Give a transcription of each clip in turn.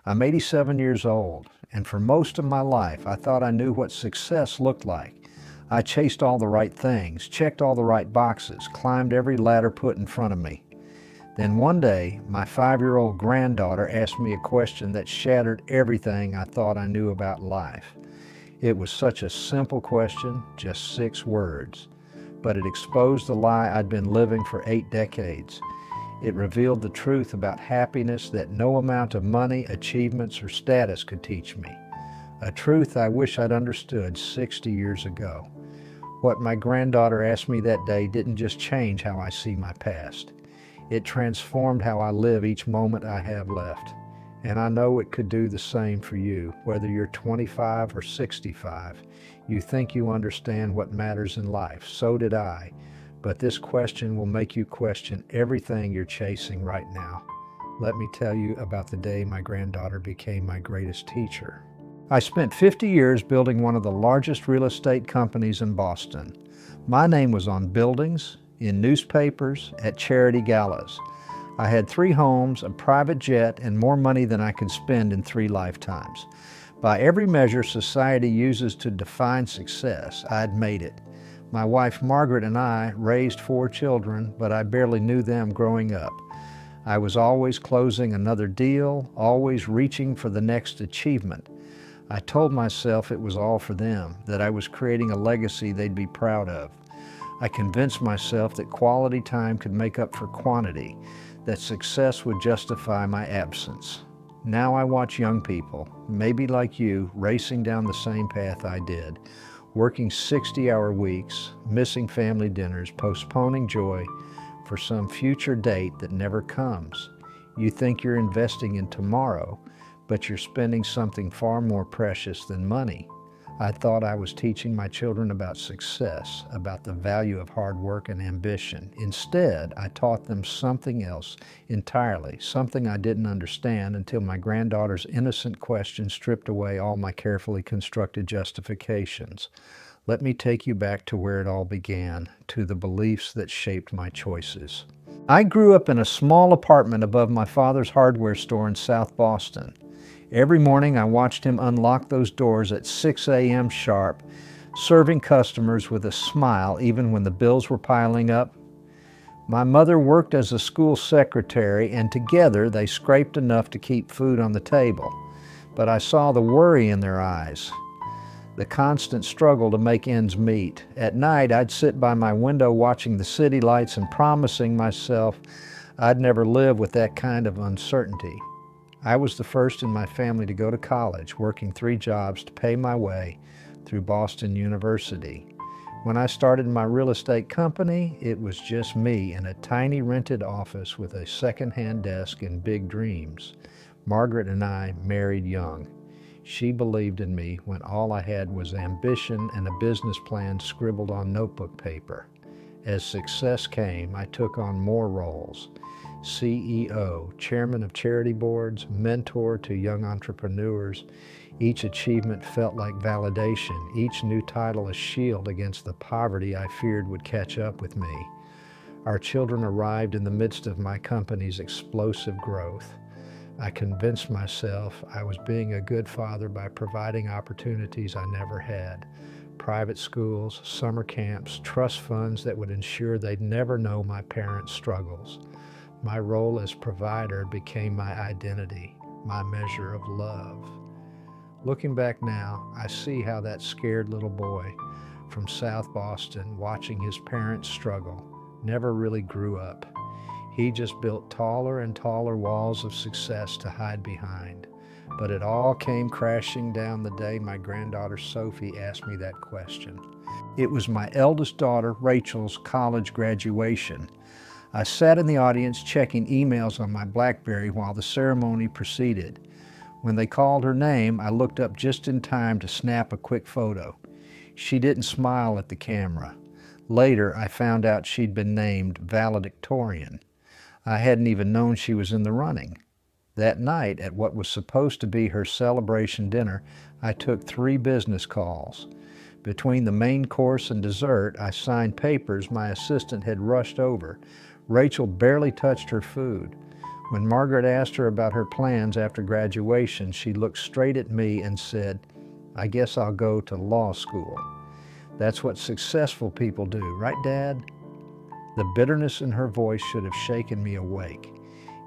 I'm 87 years old, and for most of my life, I thought I knew what success looked like. I chased all the right things, checked all the right boxes, climbed every ladder put in front of me. Then one day, my 5-year-old granddaughter asked me a question that shattered everything I thought I knew about life. It was such a simple question, just 6 words, but it exposed the lie I'd been living for 8 decades. It revealed the truth about happiness that no amount of money, achievements, or status could teach me. A truth I wish I'd understood 60 years ago. What my granddaughter asked me that day didn't just change how I see my past. It transformed how I live each moment I have left. And I know it could do the same for you, whether you're 25 or 65. You think you understand what matters in life. So did I. But this question will make you question everything you're chasing right now. Let me tell you about the day my granddaughter became my greatest teacher. I spent 50 years building one of the largest real estate companies in Boston. My name was on buildings, in newspapers, at charity galas. I had 3 homes, a private jet, and more money than I could spend in 3 lifetimes. By every measure society uses to define success, I'd made it. My wife Margaret and I raised 4 children, but I barely knew them growing up. I was always closing another deal, always reaching for the next achievement. I told myself it was all for them, that I was creating a legacy they'd be proud of. I convinced myself that quality time could make up for quantity, that success would justify my absence. Now I watch young people, maybe like you, racing down the same path I did, working 60-hour weeks, missing family dinners, postponing joy for some future date that never comes. You think you're investing in tomorrow, but you're spending something far more precious than money. I thought I was teaching my children about success, about the value of hard work and ambition. Instead, I taught them something else entirely, something I didn't understand until my granddaughter's innocent question stripped away all my carefully constructed justifications. Let me take you back to where it all began, to the beliefs that shaped my choices. I grew up in a small apartment above my father's hardware store in South Boston. Every morning I watched him unlock those doors at 6 a.m. sharp, serving customers with a smile even when the bills were piling up. My mother worked as a school secretary, and together they scraped enough to keep food on the table. But I saw the worry in their eyes, the constant struggle to make ends meet. At night I'd sit by my window watching the city lights and promising myself I'd never live with that kind of uncertainty. I was the first in my family to go to college, working 3 jobs to pay my way through Boston University. When I started my real estate company, it was just me in a tiny rented office with a second-hand desk and big dreams. Margaret and I married young. She believed in me when all I had was ambition and a business plan scribbled on notebook paper. As success came, I took on more roles. CEO, chairman of charity boards, mentor to young entrepreneurs. Each achievement felt like validation, each new title a shield against the poverty I feared would catch up with me. Our children arrived in the midst of my company's explosive growth. I convinced myself I was being a good father by providing opportunities I never had. Private schools, summer camps, trust funds that would ensure they'd never know my parents' struggles. My role as provider became my identity, my measure of love. Looking back now, I see how that scared little boy from South Boston, watching his parents struggle, never really grew up. He just built taller and taller walls of success to hide behind. But it all came crashing down the day my granddaughter Sophie asked me that question. It was my eldest daughter Rachel's college graduation. I sat in the audience checking emails on my BlackBerry while the ceremony proceeded. When they called her name, I looked up just in time to snap a quick photo. She didn't smile at the camera. Later, I found out she'd been named valedictorian. I hadn't even known she was in the running. That night, at what was supposed to be her celebration dinner, I took 3 business calls. Between the main course and dessert, I signed papers my assistant had rushed over. Rachel barely touched her food. When Margaret asked her about her plans after graduation, she looked straight at me and said, "I guess I'll go to law school." That's what successful people do, right, Dad? The bitterness in her voice should have shaken me awake.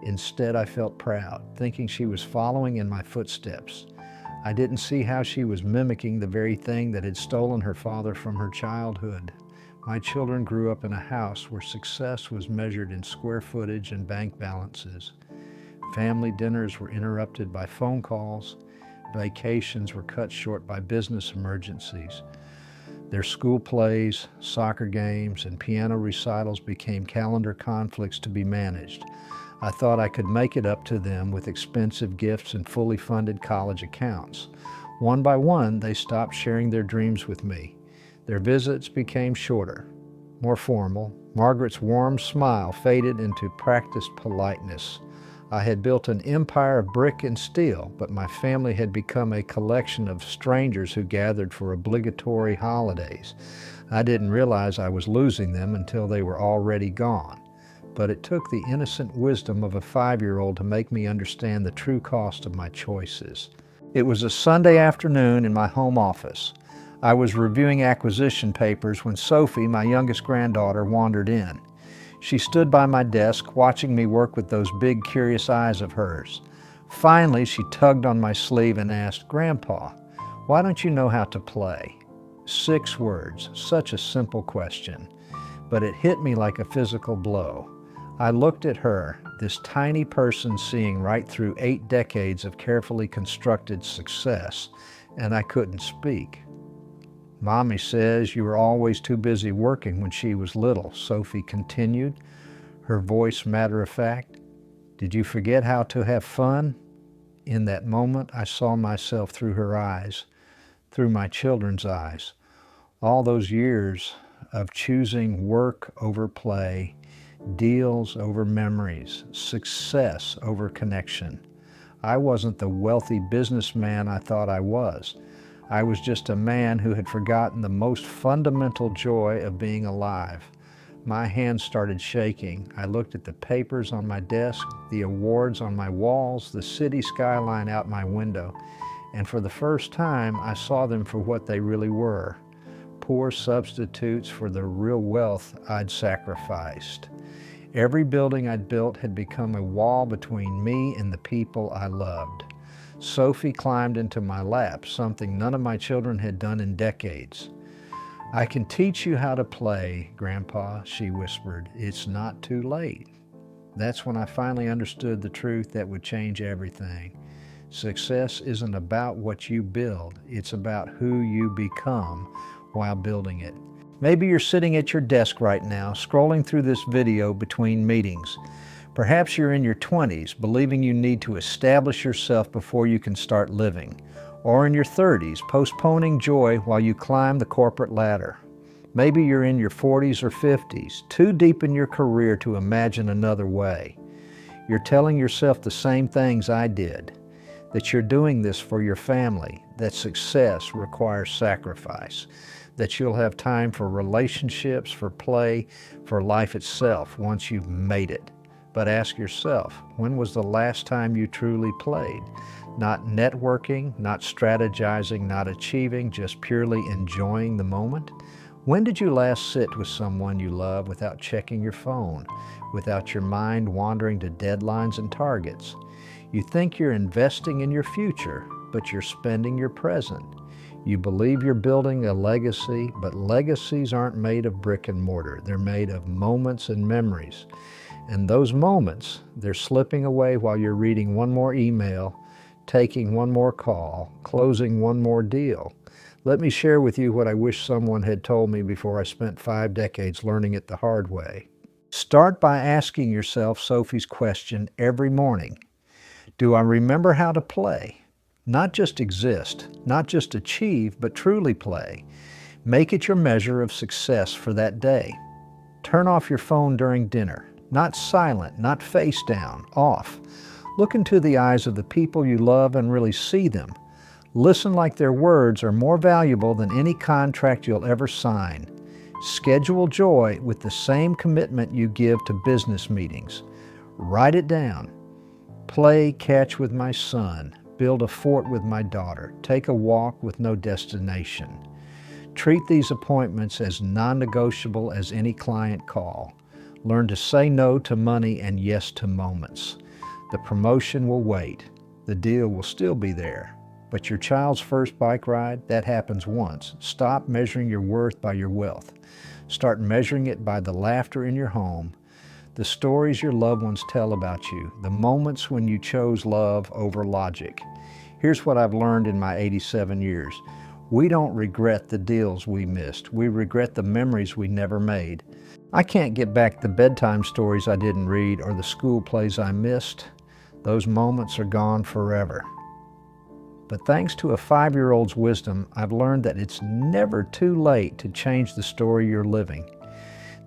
Instead, I felt proud, thinking she was following in my footsteps. I didn't see how she was mimicking the very thing that had stolen her father from her childhood. My children grew up in a house where success was measured in square footage and bank balances. Family dinners were interrupted by phone calls. Vacations were cut short by business emergencies. Their school plays, soccer games, and piano recitals became calendar conflicts to be managed. I thought I could make it up to them with expensive gifts and fully funded college accounts. One by one, they stopped sharing their dreams with me. Their visits became shorter, more formal. Margaret's warm smile faded into practiced politeness. I had built an empire of brick and steel, but my family had become a collection of strangers who gathered for obligatory holidays. I didn't realize I was losing them until they were already gone. But it took the innocent wisdom of a 5-year-old to make me understand the true cost of my choices. It was a Sunday afternoon in my home office. I was reviewing acquisition papers when Sophie, my youngest granddaughter, wandered in. She stood by my desk, watching me work with those big, curious eyes of hers. Finally, she tugged on my sleeve and asked, "Grandpa, why don't you know how to play?" 6 words, such a simple question, but it hit me like a physical blow. I looked at her, this tiny person seeing right through 8 decades of carefully constructed success, and I couldn't speak. "Mommy says you were always too busy working when she was little," Sophie continued, her voice matter of fact. "Did you forget how to have fun?" In that moment, I saw myself through her eyes, through my children's eyes. All those years of choosing work over play, deals over memories, success over connection. I wasn't the wealthy businessman I thought I was. I was just a man who had forgotten the most fundamental joy of being alive. My hands started shaking. I looked at the papers on my desk, the awards on my walls, the city skyline out my window, and for the first time, I saw them for what they really were: poor substitutes for the real wealth I'd sacrificed. Every building I'd built had become a wall between me and the people I loved. Sophie climbed into my lap, something none of my children had done in decades. "I can teach you how to play, Grandpa," she whispered. "It's not too late." That's when I finally understood the truth that would change everything. Success isn't about what you build, it's about who you become while building it. Maybe you're sitting at your desk right now, scrolling through this video between meetings. Perhaps you're in your 20s, believing you need to establish yourself before you can start living. Or in your 30s, postponing joy while you climb the corporate ladder. Maybe you're in your 40s or 50s, too deep in your career to imagine another way. You're telling yourself the same things I did, that you're doing this for your family, that success requires sacrifice, that you'll have time for relationships, for play, for life itself once you've made it. But ask yourself, when was the last time you truly played? Not networking, not strategizing, not achieving, just purely enjoying the moment? When did you last sit with someone you love without checking your phone, without your mind wandering to deadlines and targets? You think you're investing in your future, but you're spending your present. You believe you're building a legacy, but legacies aren't made of brick and mortar. They're made of moments and memories. And those moments, they're slipping away while you're reading one more email, taking one more call, closing one more deal. Let me share with you what I wish someone had told me before I spent 5 decades learning it the hard way. Start by asking yourself Sophie's question every morning. Do I remember how to play? Not just exist, not just achieve, but truly play. Make it your measure of success for that day. Turn off your phone during dinner. Not silent, not face down, off. Look into the eyes of the people you love and really see them. Listen like their words are more valuable than any contract you'll ever sign. Schedule joy with the same commitment you give to business meetings. Write it down. Play catch with my son. Build a fort with my daughter. Take a walk with no destination. Treat these appointments as non-negotiable as any client call. Learn to say no to money and yes to moments. The promotion will wait. The deal will still be there. But your child's first bike ride, that happens once. Stop measuring your worth by your wealth. Start measuring it by the laughter in your home, the stories your loved ones tell about you, the moments when you chose love over logic. Here's what I've learned in my 87 years. We don't regret the deals we missed. We regret the memories we never made. I can't get back the bedtime stories I didn't read or the school plays I missed. Those moments are gone forever. But thanks to a 5-year-old's wisdom, I've learned that it's never too late to change the story you're living.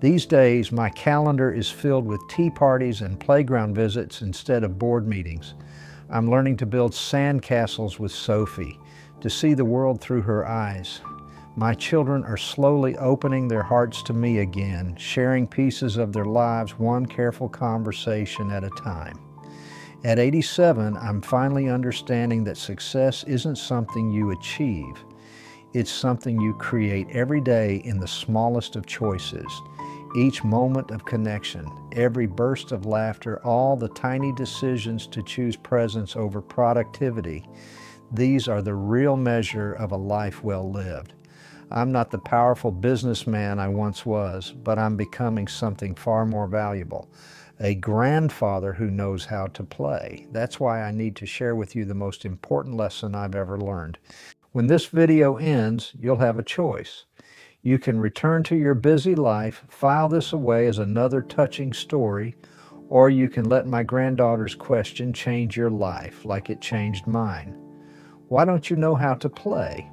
These days, my calendar is filled with tea parties and playground visits instead of board meetings. I'm learning to build sandcastles with Sophie, to see the world through her eyes. My children are slowly opening their hearts to me again, sharing pieces of their lives, one careful conversation at a time. At 87, I'm finally understanding that success isn't something you achieve. It's something you create every day in the smallest of choices. Each moment of connection, every burst of laughter, all the tiny decisions to choose presence over productivity. These are the real measure of a life well lived. I'm not the powerful businessman I once was, but I'm becoming something far more valuable. A grandfather who knows how to play. That's why I need to share with you the most important lesson I've ever learned. When this video ends, you'll have a choice. You can return to your busy life, file this away as another touching story, or you can let my granddaughter's question change your life like it changed mine. Why don't you know how to play?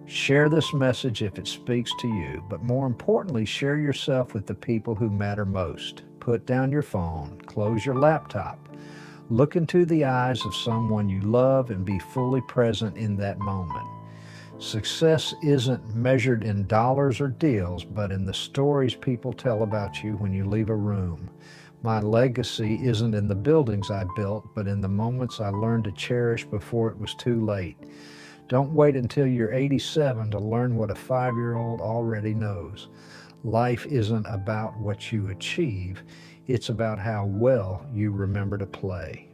Share this message if it speaks to you, but more importantly, share yourself with the people who matter most. Put down your phone, close your laptop, look into the eyes of someone you love and be fully present in that moment. Success isn't measured in dollars or deals, but in the stories people tell about you when you leave a room. My legacy isn't in the buildings I built, but in the moments I learned to cherish before it was too late. Don't wait until you're 87 to learn what a 5-year-old already knows. Life isn't about what you achieve, it's about how well you remember to play.